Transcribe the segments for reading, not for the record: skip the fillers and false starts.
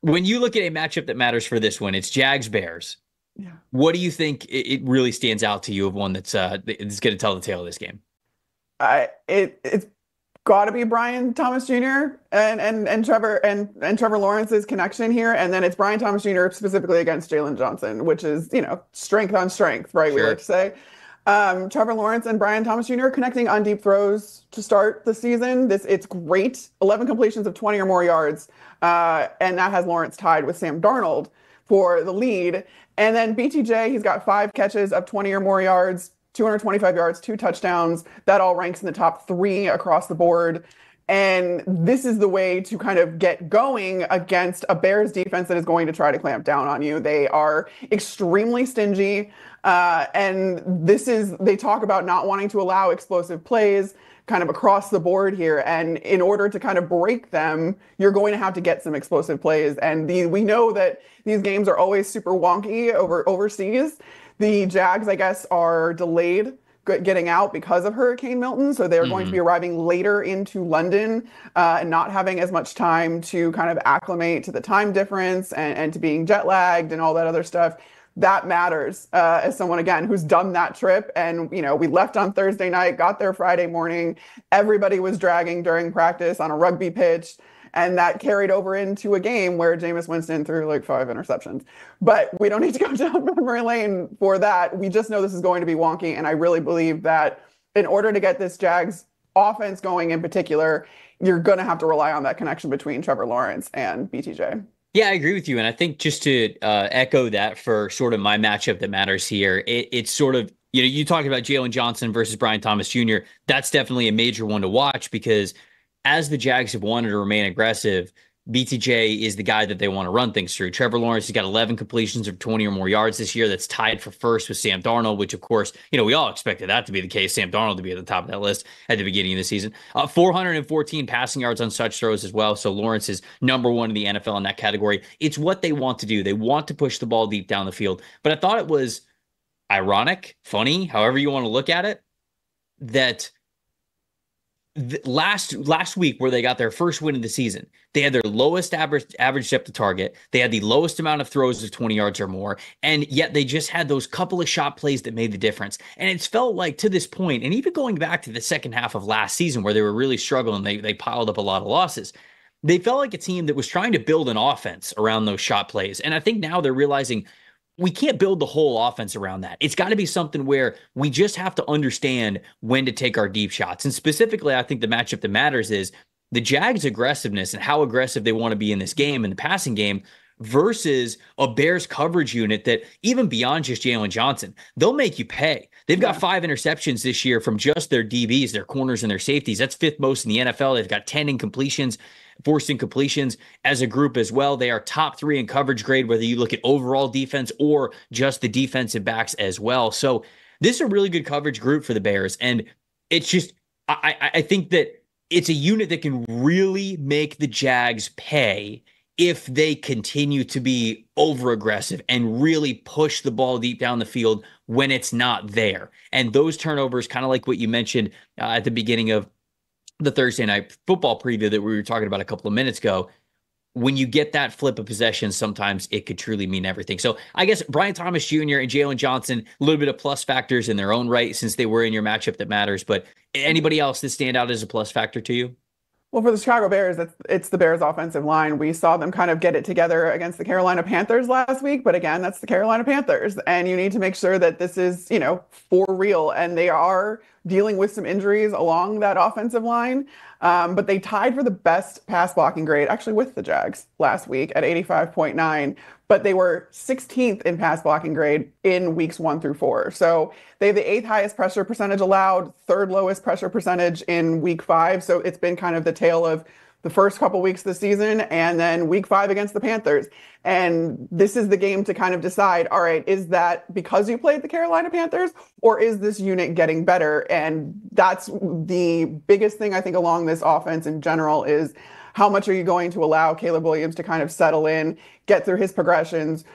When you look at a matchup that matters for this one, it's Jags Bears. Yeah. What do you think it really stands out to you of one that's going to tell the tale of this game? It's got to be Brian Thomas Jr. and Trevor Lawrence's connection here, and then it's Brian Thomas Jr. specifically against Jalen Johnson, which is strength on strength, right? We like Sure. to say. Trevor Lawrence and Brian Thomas Jr. connecting on deep throws to start the season. It's great. 11 completions of 20 or more yards, and that has Lawrence tied with Sam Darnold for the lead. And then BTJ, he's got 5 catches of 20 or more yards, 225 yards, 2 touchdowns. That all ranks in the top 3 across the board. And this is the way to kind of get going against a Bears defense that is going to try to clamp down on you. They are extremely stingy. They talk about not wanting to allow explosive plays kind of across the board here. And in order to kind of break them, you're going to have to get some explosive plays. And we know that these games are always super wonky overseas. The Jags, I guess, are delayed getting out because of Hurricane Milton. So they're going to be arriving later into London and not having as much time to kind of acclimate to the time difference and to being jet lagged and all that other stuff. That matters as someone, again, who's done that trip. And, we left on Thursday night, got there Friday morning. Everybody was dragging during practice on a rugby pitch. And that carried over into a game where Jameis Winston threw like 5 interceptions. But we don't need to go down memory lane for that. We just know this is going to be wonky. And I really believe that in order to get this Jags offense going in particular, you're going to have to rely on that connection between Trevor Lawrence and BTJ. Yeah, I agree with you. And I think just to echo that for sort of my matchup that matters here, it's sort of, you talked about Jalen Johnson versus Brian Thomas Jr. That's definitely a major one to watch because as the Jags have wanted to remain aggressive, BTJ is the guy that they want to run things through. Trevor Lawrence has got 11 completions of 20 or more yards this year. That's tied for first with Sam Darnold, which, of course, we all expected that to be the case. Sam Darnold to be at the top of that list at the beginning of the season. 414 passing yards on such throws as well. So Lawrence is number 1 in the NFL in that category. It's what they want to do. They want to push the ball deep down the field. But I thought it was ironic, funny, however you want to look at it, that last week where they got their first win of the season, they had their lowest average depth of target. They had the lowest amount of throws of 20 yards or more. And yet they just had those couple of shot plays that made the difference. And it's felt like to this point, and even going back to the second half of last season where they were really struggling, they piled up a lot of losses. They felt like a team that was trying to build an offense around those shot plays. And I think now they're realizing we can't build the whole offense around that. It's got to be something where we just have to understand when to take our deep shots. And specifically, I think the matchup that matters is the Jags' aggressiveness and how aggressive they want to be in this game, in the passing game, versus a Bears coverage unit that even beyond just Jalen Johnson, they'll make you pay. They've got 5 interceptions this year from just their DBs, their corners, and their safeties. That's 5th most in the NFL. They've got 10 incompletions. Forced incompletions as a group as well. They are top 3 in coverage grade, whether you look at overall defense or just the defensive backs as well. So this is a really good coverage group for the Bears. And it's just, I think that it's a unit that can really make the Jags pay if they continue to be over aggressive and really push the ball deep down the field when it's not there. And those turnovers, kind of like what you mentioned at the beginning of the Thursday night football preview that we were talking about a couple of minutes ago, when you get that flip of possession, sometimes it could truly mean everything. So I guess Brian Thomas Jr. and Jalen Johnson, a little bit of plus factors in their own right since they were in your matchup that matters. But anybody else that stand out as a plus factor to you? Well, for the Chicago Bears, it's the Bears' offensive line. We saw them kind of get it together against the Carolina Panthers last week, but again, that's the Carolina Panthers, and you need to make sure that this is, for real. And they are dealing with some injuries along that offensive line, but they tied for the best pass blocking grade, actually with the Jags last week at 85.9. But they were 16th in pass blocking grade in weeks 1 through 4. So they have the 8th highest pressure percentage allowed, 3rd lowest pressure percentage in week 5. So it's been kind of the tale of the first couple weeks of the season and then week 5 against the Panthers. And this is the game to kind of decide, all right, is that because you played the Carolina Panthers or is this unit getting better? And that's the biggest thing I think along this offense in general is how much are you going to allow Caleb Williams to kind of settle in, get through his progressions,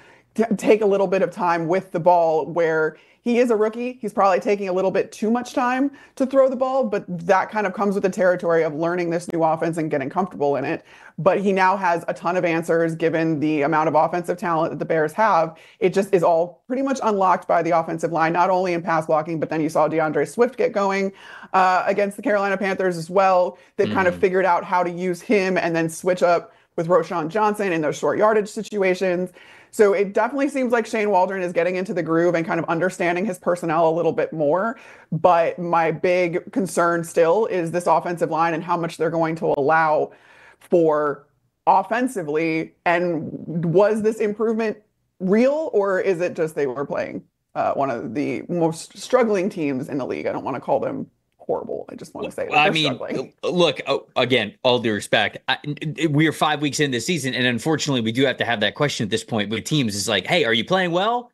take a little bit of time with the ball where he is a rookie. He's probably taking a little bit too much time to throw the ball, but that kind of comes with the territory of learning this new offense and getting comfortable in it. But he now has a ton of answers given the amount of offensive talent that the Bears have. It just is all pretty much unlocked by the offensive line, not only in pass blocking, but then you saw DeAndre Swift get going against the Carolina Panthers as well. They've kind of figured out how to use him and then switch up with Roschon Johnson in those short yardage situations. So it definitely seems like Shane Waldron is getting into the groove and kind of understanding his personnel a little bit more. But my big concern still is this offensive line and how much they're going to allow for offensively. And was this improvement real, or is it just they were playing one of the most struggling teams in the league? I don't want to call them horrible. I just want to say that I mean, struggling. Look, again, all due respect, we are 5 weeks in this season, and unfortunately, we do have to have that question at this point with teams. Is like, hey, are you playing well,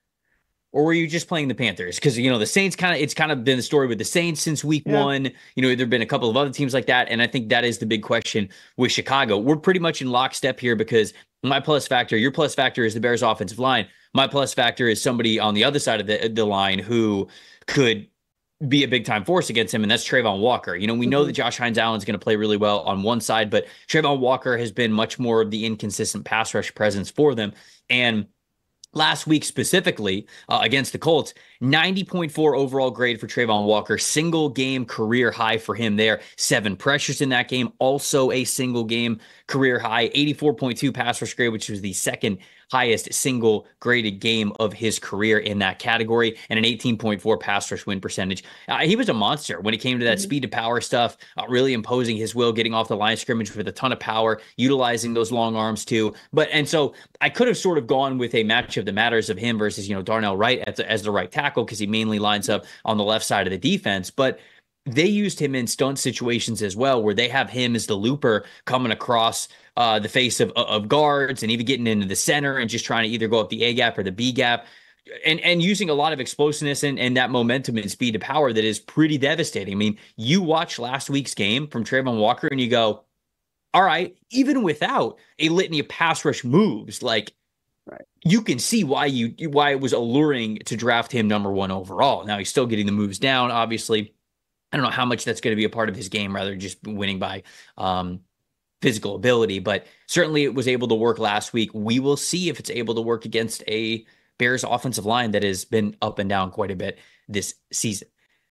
or were you just playing the Panthers? Because the Saints it's kind of been the story with the Saints since week one. There've been a couple of other teams like that, and I think that is the big question with Chicago. We're pretty much in lockstep here because my plus factor, your plus factor is the Bears' offensive line. My plus factor is somebody on the other side of the line who could be a big time force against him, and that's Trayvon Walker. We know that Josh Hines-Allen is going to play really well on one side, but Trayvon Walker has been much more of the inconsistent pass rush presence for them. And last week specifically against the Colts, 90.4 overall grade for Trayvon Walker, single game career high for him there. 7 pressures in that game, also a single game career high. 84.2 pass rush grade, which was the second highest single graded game of his career in that category, and an 18.4 pass rush win percentage. He was a monster when it came to that speed to power stuff, really imposing his will, getting off the line of scrimmage with a ton of power, utilizing those long arms too. And so I could have sort of gone with a matchup that matters of him versus, Darnell Wright as the right tackle, because he mainly lines up on the left side of the defense. But they used him in stunt situations as well, where they have him as the looper coming across the face of guards and even getting into the center and just trying to either go up the A gap or the B gap, and using a lot of explosiveness and that momentum and speed to power that is pretty devastating. I mean, you watch last week's game from Trayvon Walker and you go, all right, even without a litany of pass rush moves, like, you can see why it was alluring to draft him number 1 overall. Now he's still getting the moves down, obviously. I don't know how much that's going to be a part of his game, rather just winning by physical ability, but certainly it was able to work last week. We will see if it's able to work against a Bears offensive line that has been up and down quite a bit this season.